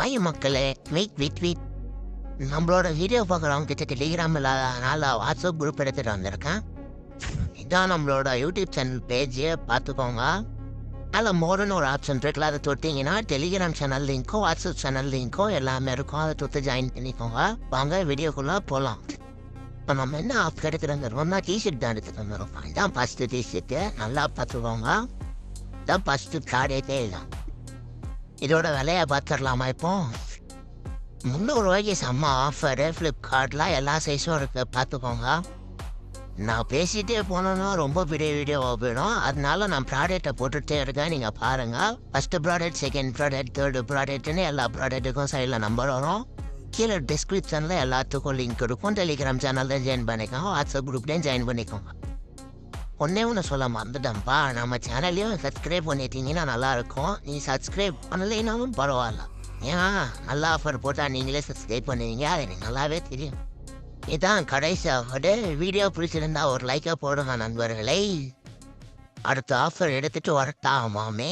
Hi மக்களே, wait. நம்மளோட video பார்க்குறவங்க கிட்ட டெலிகிராம் இல்லாதனால வாட்ஸ்அப் குரூப் எடுத்துகிட்டு வந்திருக்கேன். இதான் நம்மளோட யூடியூப் சேனல் பேஜே பார்த்துக்கோங்க. அதில் மோர்னு ஒரு ஆப்ஷன் இருக்குல்ல, அதை தொட்டிங்கன்னா டெலிகிராம் சேனல் லிங்க்கோ வாட்ஸ்அப் சேனல் லிங்க்கோ எல்லாமே இருக்கும். அதை தொட்டு ஜாயின் பண்ணிக்கோங்க. வாங்க வீடியோக்குள்ளே போகலாம். இப்போ நம்ம என்ன ஆப் எடுத்துகிட்டு வந்துடுவோம்னா டிஷர்ட் தான் எடுத்துகிட்டு வந்துடுவோம். இதான் ஃபஸ்ட்டு டிஷர்ட்டு, நல்லா பார்த்துக்கோங்க. இதான் ஃபஸ்ட்டு கார்டே தான். இதோட விலையை பார்த்துடலாமா? இப்போ 300 ரூபாய்க்கு செம்ம ஆஃபரு. ஃப்ளிப்கார்ட்டில் எல்லா சைஸும் இருக்குது, பார்த்துக்கோங்க. நான் பேசிகிட்டே போனோன்னா ரொம்ப பெரிய வீடியோவாக போயிடும். அதனால நான் ப்ராடக்டை போட்டுகிட்டே இருக்கேன், நீங்கள் பாருங்கள். First product, second product, third ப்ராடக்ட்னு எல்லா ப்ராடக்ட்டுக்கும் சைடில் நம்பர் வரும். கீழே டிஸ்கிரிப்ஷனில் எல்லாத்துக்கும் லிங்க் இருக்கும். டெலிகிராம் சேனலில் ஜாயின் பண்ணிக்கோங்க, வாட்ஸ்அப் குரூப்லேயும் ஜாயின் பண்ணிக்கோங்க. ஒன்று சொல்ல மறந்துட்டேன்ப்பா, நம்ம சேனல்லையும் சப்ஸ்கிரைப் பண்ணிட்டீங்கன்னா நல்லாயிருக்கும். நீ சப்ஸ்கிரைப் பண்ணலைனாலும் பரவாயில்ல, ஏன் நல்ல ஆஃபர் போட்டால் நீங்களே சப்ஸ்கிரைப் பண்ணுவீங்க, அது எனக்கு நல்லாவே தெரியும். இதான் கடைசி ஆஃபரு. வீடியோ பிடிச்சிருந்தா ஒரு லைக்கை போடுங்க நண்பர்களே. அடுத்த ஆஃபர் எடுத்துகிட்டு வரட்டாமாமே.